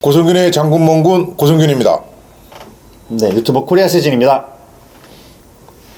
고성균의 장군mon군 고성균입니다. 네, 유튜버 코리아 세진입니다.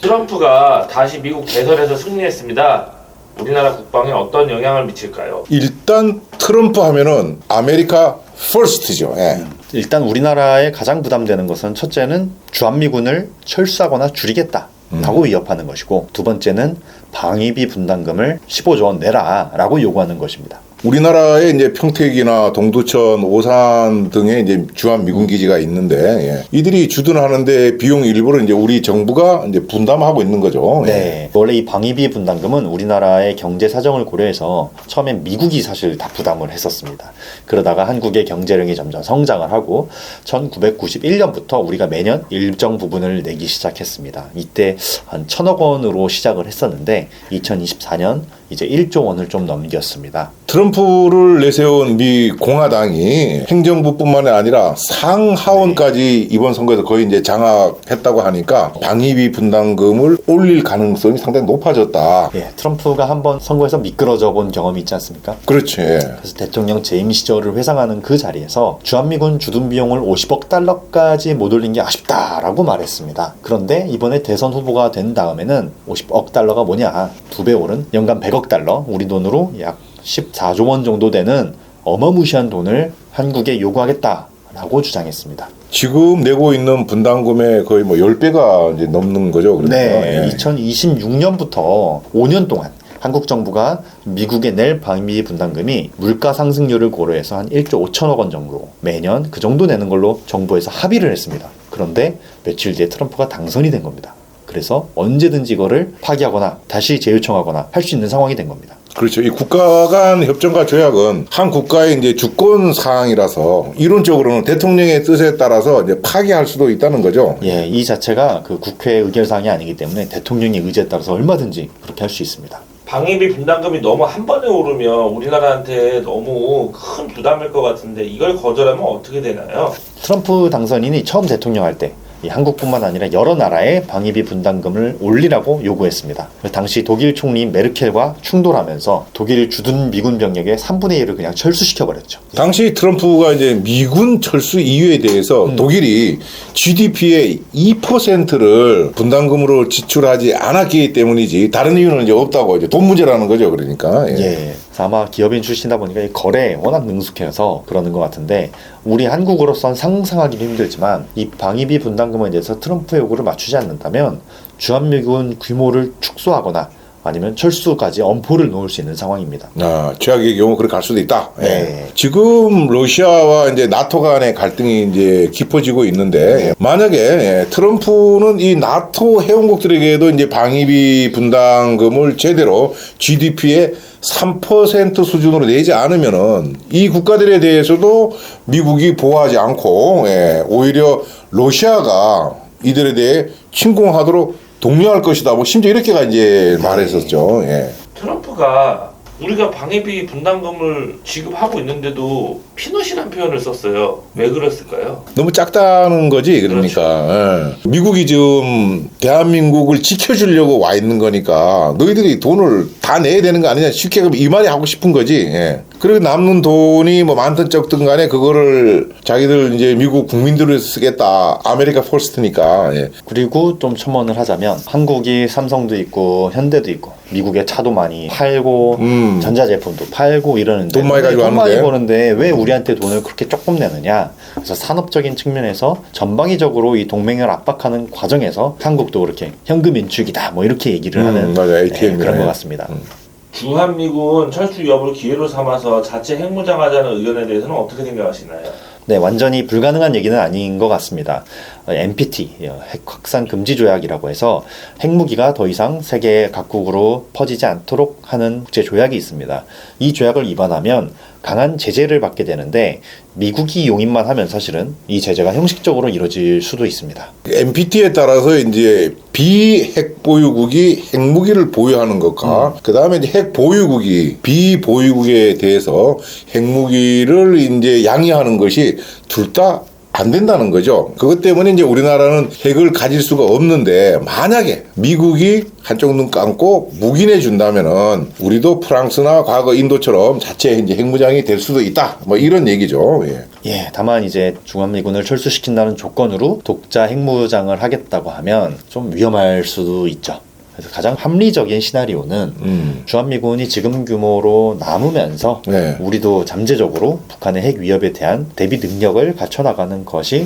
트럼프가 다시 미국 대선에서 승리했습니다. 우리나라 국방에 어떤 영향을 미칠까요? 일단 트럼프 하면은 아메리카 퍼스트죠. 예. 일단 우리나라에 가장 부담되는 것은 첫째는 주한미군을 철수하거나 줄이겠다라고 위협하는 것이고, 두 번째는 방위비 분담금을 15조 원 내라라고 요구하는 것입니다. 우리나라에 이제 평택이나 동두천, 오산 등의 이제 주한 미군 기지가 있는데, 예. 이들이 주둔하는데 비용 일부를 이제 우리 정부가 이제 분담하고 있는 거죠. 예. 네, 원래 이 방위비 분담금은 우리나라의 경제 사정을 고려해서 처음엔 미국이 사실 다 부담을 했었습니다. 그러다가 한국의 경제력이 점점 성장을 하고 1991년부터 우리가 매년 일정 부분을 내기 시작했습니다. 이때 한 1,000억 원으로 시작을 했었는데 2024년 이제 1조 원을 좀 넘겼습니다. 트럼프를 내세운 미 공화당이 행정부뿐만이 아니라 상하원까지 이번 선거에서 거의 이제 장악했다고 하니까 방위비 분담금을 올릴 가능성이 상당히 높아졌다. 예, 트럼프가 한번 선거에서 미끄러져 본 경험이 있지 않습니까? 그렇지. 그래서 대통령 재임 시절을 회상하는 그 자리에서 주한미군 주둔 비용을 50억 달러까지 못 올린 게 아쉽다라고 말했습니다. 그런데 이번에 대선 후보가 된 다음에는 50억 달러가 뭐냐, 2배 오른 연간 100억 달러, 우리 돈으로 약 14조 원 정도 되는 어마무시한 돈을 한국에 요구하겠다라고 주장했습니다. 지금 내고 있는 분담금의 거의 뭐 10배가 이제 넘는 거죠. 그러니까. 네, 예. 2026년부터 5년 동안 한국 정부가 미국에 낼 방위비 분담금이 물가 상승률을 고려해서 한 1조 5천억 원 정도 매년 그 정도 내는 걸로 정부에서 합의를 했습니다. 그런데 며칠 뒤에 트럼프가 당선이 된 겁니다. 그래서 언제든지 이거를 파기하거나 다시 재요청하거나 할 수 있는 상황이 된 겁니다. 그렇죠. 이 국가 간 협정과 조약은 한 국가의 이제 주권 사항이라서 이론적으로는 대통령의 뜻에 따라서 이제 파기할 수도 있다는 거죠. 예, 이 자체가 그 국회 의결사항이 아니기 때문에 대통령의 의지에 따라서 얼마든지 그렇게 할 수 있습니다. 방위비 분담금이 너무 한 번에 오르면 우리나라한테 너무 큰 부담일 것 같은데 이걸 거절하면 어떻게 되나요? 트럼프 당선인이 처음 대통령 할 때 이 한국뿐만 아니라 여러 나라의 방위비 분담금을 올리라고 요구했습니다. 당시 독일 총리 메르켈과 충돌하면서 독일 주둔 미군 병력의 3분의 1을 그냥 철수시켜버렸죠. 당시 트럼프가 이제 미군 철수 이유에 대해서 독일이 GDP의 2%를 분담금으로 지출하지 않았기 때문이지 다른 이유는 이제 없다고, 이제 돈 문제라는 거죠. 그러니까. 예. 예. 아마 기업인 출신이다 보니까 이 거래에 워낙 능숙해서 그러는 것 같은데, 우리 한국으로선 상상하기도 힘들지만 이 방위비 분담금에 대해서 트럼프의 요구를 맞추지 않는다면 주한미군 규모를 축소하거나 아니면 철수까지 엄포를 놓을 수 있는 상황입니다. 최악의 경우 그렇게 갈 수도 있다. 예. 네. 지금 러시아와 이제 나토 간의 갈등이 이제 깊어지고 있는데, 만약에 트럼프는 이 나토 회원국들에게도 이제 방위비 분담금을 제대로 GDP의 3% 수준으로 내지 않으면은 이 국가들에 대해서도 미국이 보호하지 않고, 예, 오히려 러시아가 이들에 대해 침공하도록 독려할 것이다. 뭐 심지어 이렇게가 이제 말했었죠. 예. 트럼프가 우리가 방위비 분담금을 지급하고 있는데도 피넛이라는 표현을 썼어요. 왜 그랬을까요? 너무 작다는 거지. 그러니까 예. 미국이 지금 대한민국을 지켜주려고 와 있는 거니까 너희들이 돈을 다 내야 되는 거 아니냐, 쉽게 이 말이 하고 싶은 거지. 예. 그리고 남는 돈이 뭐 많든 적든 간에 그거를 자기들 이제 미국 국민들을 쓰겠다. 아메리카 퍼스트니까. 예. 그리고 좀 첨언을 하자면 한국이 삼성도 있고 현대도 있고 미국에 차도 많이 팔고 전자제품도 팔고 이러는데 돈 많이 가지고 돈 많이 하는데. 버는데 왜 우리한테 돈을 그렇게 조금 내느냐. 그래서 산업적인 측면에서 전방위적으로 이 동맹을 압박하는 과정에서 한국도 그렇게 현금 인축이다 뭐 이렇게 얘기를 하는 맞아. ATM 그런 것 같습니다. 주한미군 철수 위협을 기회로 삼아서 자체 핵무장하자는 의견에 대해서는 어떻게 생각하시나요? 네, 완전히 불가능한 얘기는 아닌 것 같습니다. NPT, 핵 확산 금지 조약이라고 해서 핵무기가 더 이상 세계 각국으로 퍼지지 않도록 하는 국제 조약이 있습니다. 이 조약을 위반하면 강한 제재를 받게 되는데, 미국이 용인만 하면 사실은 이 제재가 형식적으로 이루어질 수도 있습니다. NPT에 따라서 이제 비핵 보유국이 핵무기를 보유하는 것과 그 다음에 이제 핵 보유국이 비보유국에 대해서 핵무기를 이제 양해하는 것이 둘 다 안 된다는 거죠. 그것 때문에 이제 우리나라는 핵을 가질 수가 없는데, 만약에 미국이 한쪽 눈 감고 묵인해 준다면은 우리도 프랑스나 과거 인도처럼 자체 이제 핵무장이 될 수도 있다. 뭐 이런 얘기죠. 예. 예, 다만 이제 주한미군을 철수시킨다는 조건으로 독자 핵무장을 하겠다고 하면 좀 위험할 수도 있죠. 그래서 가장 합리적인 시나리오는 주한미군이 지금 규모로 남으면서 네. 우리도 잠재적으로 북한의 핵 위협에 대한 대비 능력을 갖춰나가는 것이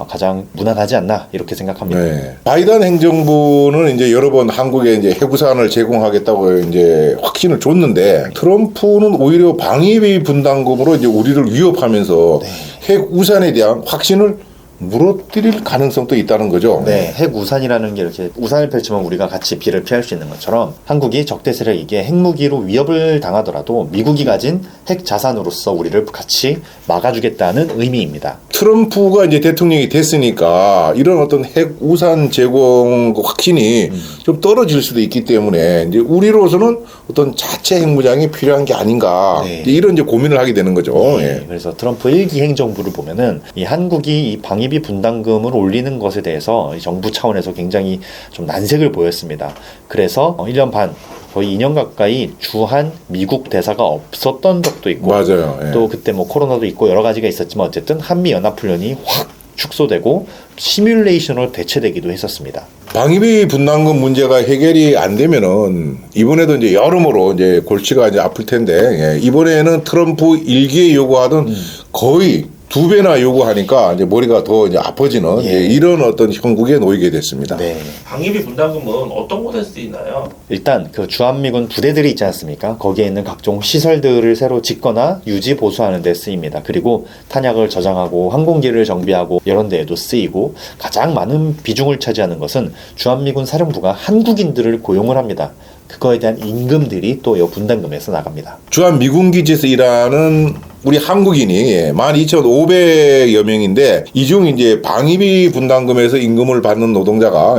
가장 무난하지 않나 이렇게 생각합니다. 네. 바이든 행정부는 이제 여러 번 한국에 이제 핵우산을 제공하겠다고 이제 확신을 줬는데 트럼프는 오히려 방위비 분담금으로 이제 우리를 위협하면서 핵우산에 대한 확신을 무너뜨릴 가능성도 있다는 거죠. 네, 핵우산이라는 게 이렇게 우산을 펼치면 우리가 같이 비를 피할 수 있는 것처럼 한국이 적대 세력에게 핵무기로 위협을 당하더라도 미국이 가진 핵 자산으로서 우리를 같이 막아주겠다는 의미입니다. 트럼프가 이제 대통령이 됐으니까 이런 어떤 핵우산 제공 확신이 좀 떨어질 수도 있기 때문에 이제 우리로서는 어떤 자체 핵무장이 필요한 게 아닌가 네. 이제 이런 이제 고민을 하게 되는 거죠. 네, 그래서 트럼프 1기 행정부를 보면은 이 한국이 이 방위비 분담금을 올리는 것에 대해서 이 정부 차원에서 굉장히 좀 난색을 보였습니다. 그래서 1년 반 거의 2년 가까이 주한 미국 대사가 없었던 적도 있고 맞아요. 예. 또 그때 뭐 코로나도 있고 여러 가지가 있었지만 어쨌든 한미 연합훈련이 확 축소되고 시뮬레이션으로 대체되기도 했었습니다. 방위비 분담금 문제가 해결이 안 되면은 이번에도 이제 여러모로 이제 골치가 이제 아플 텐데 이번에는 트럼프 1기에 요구하던 거의 2배나 요구하니까 이제 머리가 더 이제 아파지는 이런 어떤 형국에 놓이게 됐습니다. 네. 방위비 분담금은 어떤 곳에 쓰이나요? 일단 그 주한미군 부대들이 있지 않습니까? 거기에 있는 각종 시설들을 새로 짓거나 유지 보수하는 데 쓰입니다. 그리고 탄약을 저장하고 항공기를 정비하고 이런 데에도 쓰이고 가장 많은 비중을 차지하는 것은 주한미군 사령부가 한국인들을 고용을 합니다. 그거에 대한 임금들이 또 이 분담금에서 나갑니다. 주한 미군 기지에서 일하는 우리 한국인이 12,500여 명인데 이 중 이제 방위비 분담금에서 임금을 받는 노동자가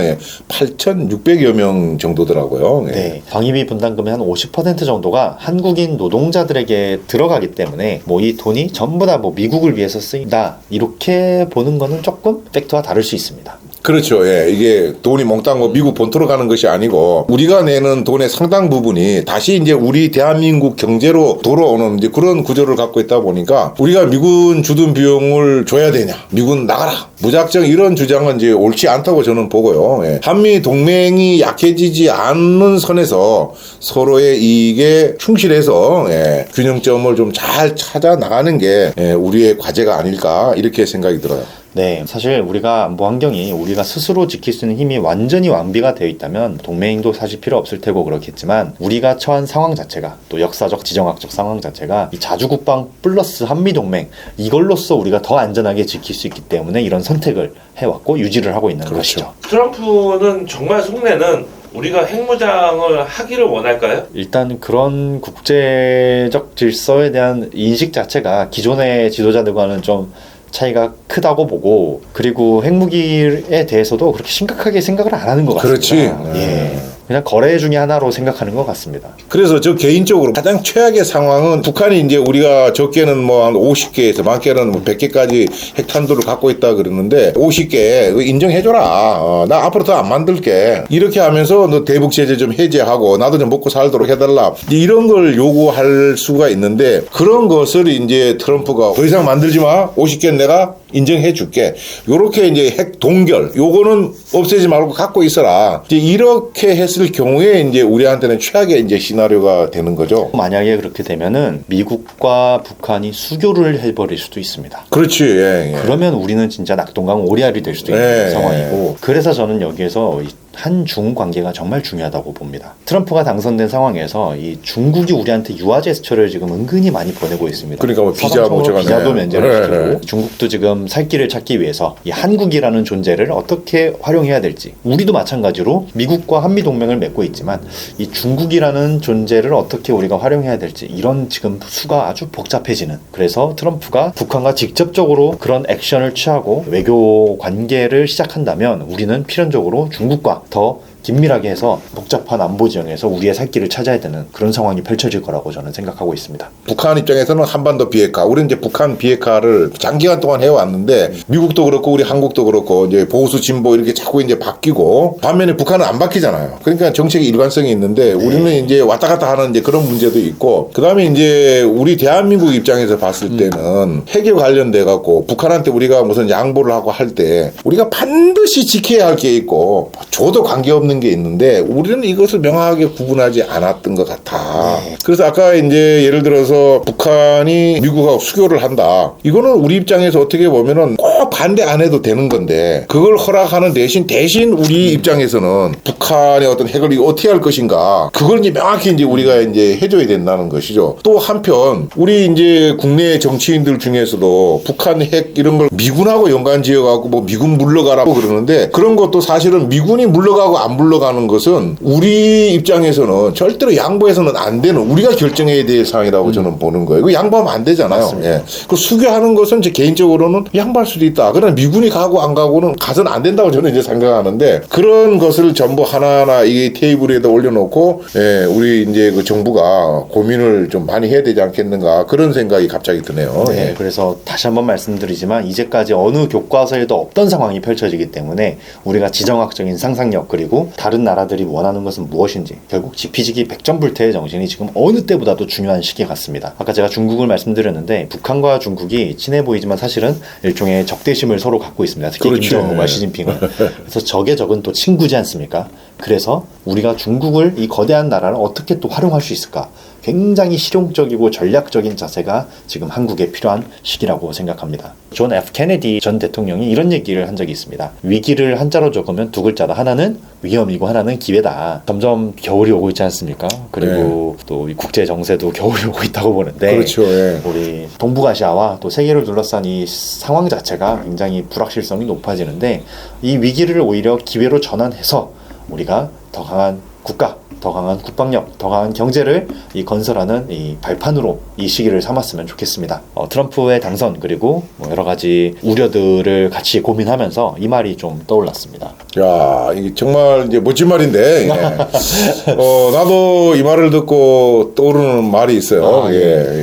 8,600여 명 정도더라고요. 네, 방위비 분담금의 한 50% 정도가 한국인 노동자들에게 들어가기 때문에 뭐 이 돈이 전부 다 뭐 미국을 위해서 쓰인다 이렇게 보는 거는 조금 팩트와 다를 수 있습니다. 그렇죠. 이게 돈이 몽땅 뭐 미국 본토로 가는 것이 아니고 우리가 내는 돈의 상당 부분이 다시 이제 우리 대한민국 경제로 돌아오는 이제 그런 구조를 갖고 있다 보니까 우리가 미군 주둔 비용을 줘야 되냐, 미군 나가라, 무작정 이런 주장은 이제 옳지 않다고 저는 보고요. 한미 동맹이 약해지지 않는 선에서 서로의 이익에 충실해서 균형점을 좀 잘 찾아 나가는 게 우리의 과제가 아닐까 이렇게 생각이 들어요. 네, 사실 우리가 안보 환경이 우리가 스스로 지킬 수 있는 힘이 완전히 완비가 되어 있다면 동맹도 사실 필요 없을 테고 그렇겠지만 우리가 처한 상황 자체가 또 역사적 지정학적 상황 자체가 이 자주국방 플러스 한미동맹 이걸로써 우리가 더 안전하게 지킬 수 있기 때문에 이런 선택을 해왔고 유지를 하고 있는 것이죠. 트럼프는 정말 속내는 우리가 핵무장을 하기를 원할까요? 일단 그런 국제적 질서에 대한 인식 자체가 기존의 지도자들과는 좀 차이가 크다고 보고 그리고 핵무기에 대해서도 그렇게 심각하게 생각을 안 하는 것 같습니다. 그렇지. 예. 그냥 거래 중에 하나로 생각하는 것 같습니다. 그래서 저 개인적으로 가장 최악의 상황은 북한이 이제 우리가 적게는 뭐 한 50개에서 많게는 뭐 100개까지 핵탄두를 갖고 있다 그러는데 50개 인정해줘라. 나 앞으로 더 안 만들게. 이렇게 하면서 너 대북 제재 좀 해제하고 나도 좀 먹고 살도록 해달라. 이런 걸 요구할 수가 있는데 그런 것을 이제 트럼프가 더 이상 만들지 마. 50개는 내가 인정해 줄게. 요렇게 이제 핵 동결. 요거는 없애지 말고 갖고 있어라. 이제 이렇게 했을 경우에 이제 우리한테는 최악의 이제 시나리오가 되는 거죠. 만약에 그렇게 되면은 미국과 북한이 수교를 해버릴 수도 있습니다. 그렇지. 예. 그러면 우리는 진짜 낙동강 오리알이 될 수도 있는 상황이고 그래서 저는 여기에서 한중 관계가 정말 중요하다고 봅니다. 트럼프가 당선된 상황에서 이 중국이 우리한테 유화 제스처를 지금 은근히 많이 보내고 있습니다. 그러니까 뭐 비자 비자도 면제를 시키고 네. 중국도 지금 살 길을 찾기 위해서 이 한국이라는 존재를 어떻게 활용해야 될지 우리도 마찬가지로 미국과 한미 동맹을 맺고 있지만 이 중국이라는 존재를 어떻게 우리가 활용해야 될지 이런 지금 수가 아주 복잡해지는 그래서 트럼프가 북한과 직접적으로 그런 액션을 취하고 외교 관계를 시작한다면 우리는 필연적으로 중국과 더 긴밀하게 해서 복잡한 안보 지형에서 우리의 살 길을 찾아야 되는 그런 상황이 펼쳐질 거라고 저는 생각하고 있습니다. 북한 입장에서는 한반도 비핵화, 우리는 이제 북한 비핵화를 장기간 동안 해왔는데 미국도 그렇고 우리 한국도 그렇고 이제 보수 진보 이렇게 자꾸 이제 바뀌고 반면에 북한은 안 바뀌잖아요. 그러니까 정책의 일관성이 있는데 우리는 이제 왔다 갔다 하는 이제 그런 문제도 있고 그다음에 이제 우리 대한민국 입장에서 봤을 때는 핵에 관련돼 갖고 북한한테 우리가 무슨 양보를 하고 할 때 우리가 반드시 지켜야 할 게 있고 줘도 관계없는 게 있는데 우리는 이것을 명확하게 구분하지 않았던 것 같아. 그래서 아까 이제 예를 들어서 북한이 미국하고 수교를 한다. 이거는 우리 입장에서 어떻게 보면은 꼭 반대 안 해도 되는 건데 그걸 허락하는 대신 우리 입장에서는 북한의 어떤 핵을 이거 어떻게 할 것인가 그걸 이제 명확히 이제 우리가 이제 해줘야 된다는 것이죠. 또 한편 우리 이제 국내 정치인들 중에서도 북한 핵 이런 걸 미군하고 연관 지어가고 뭐 미군 물러가라고 그러는데 그런 것도 사실은 미군이 물러가고 안 물러가는 것은 우리 입장에서는 절대로 양보해서는 안 되는 우리가 결정해야 될 사항이라고 저는 보는 거예요. 이거 양보하면 안 되잖아요. 예. 그 수교하는 것은 제 개인적으로는 양보할 수도 있다. 그러나 미군이 가고 안 가고는 가서는 안 된다고 저는 이제 생각하는데 그런 것을 전부 하나하나 이 테이블에다 올려놓고 예, 우리 이제 그 정부가 고민을 좀 많이 해야 되지 않겠는가 그런 생각이 갑자기 드네요. 네, 예. 그래서 다시 한번 말씀드리지만 이제까지 어느 교과서에도 없던 상황이 펼쳐지기 때문에 우리가 지정학적인 상상력 그리고 다른 나라들이 원하는 것은 무엇인지 결국 지피지기 백전불태의 정신이 지금 어느 때보다도 중요한 시기 같습니다. 아까 제가 중국을 말씀드렸는데 북한과 중국이 친해 보이지만 사실은 일종의 적대심을 서로 갖고 있습니다. 특히 그렇죠. 김정은과 시진핑은. 그래서 적의 적은 또 친구지 않습니까? 그래서 우리가 중국을 이 거대한 나라를 어떻게 또 활용할 수 있을까? 굉장히 실용적이고 전략적인 자세가 지금 한국에 필요한 시기라고 생각합니다. 존 F. 케네디 전 대통령이 이런 얘기를 한 적이 있습니다. 위기를 한자로 적으면 두 글자다. 하나는 위험이고 하나는 기회다. 점점 겨울이 오고 있지 않습니까? 그리고 또 이 국제 정세도 겨울이 오고 있다고 보는데 그렇죠. 예. 우리 동북아시아와 또 세계를 둘러싼 이 상황 자체가 굉장히 불확실성이 높아지는데 이 위기를 오히려 기회로 전환해서 우리가 더 강한 국가, 더 강한 국방력, 더 강한 경제를 이 건설하는 이 발판으로 이 시기를 삼았으면 좋겠습니다. 트럼프의 당선 그리고 뭐 여러 가지 우려들을 같이 고민하면서 이 말이 좀 떠올랐습니다. 야, 이게 정말 이제 멋진 말인데, 예. 나도 이 말을 듣고 떠오르는 말이 있어요. 아, 예.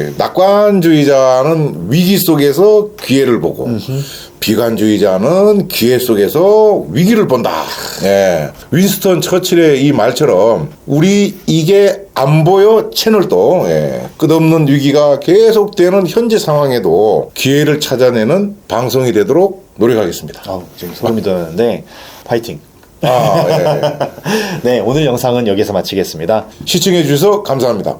예. 낙관주의자는 위기 속에서 기회를 보고, 비관주의자는 기회 속에서 위기를 본다. 예. 윈스턴 처칠의 이 말처럼 우리 이게 안 보여 채널도 예. 끝없는 위기가 계속되는 현재 상황에도 기회를 찾아내는 방송이 되도록 노력하겠습니다. 지금 소름이 돋는데 파이팅! 아, 예. 네, 오늘 영상은 여기서 마치겠습니다. 시청해 주셔서 감사합니다.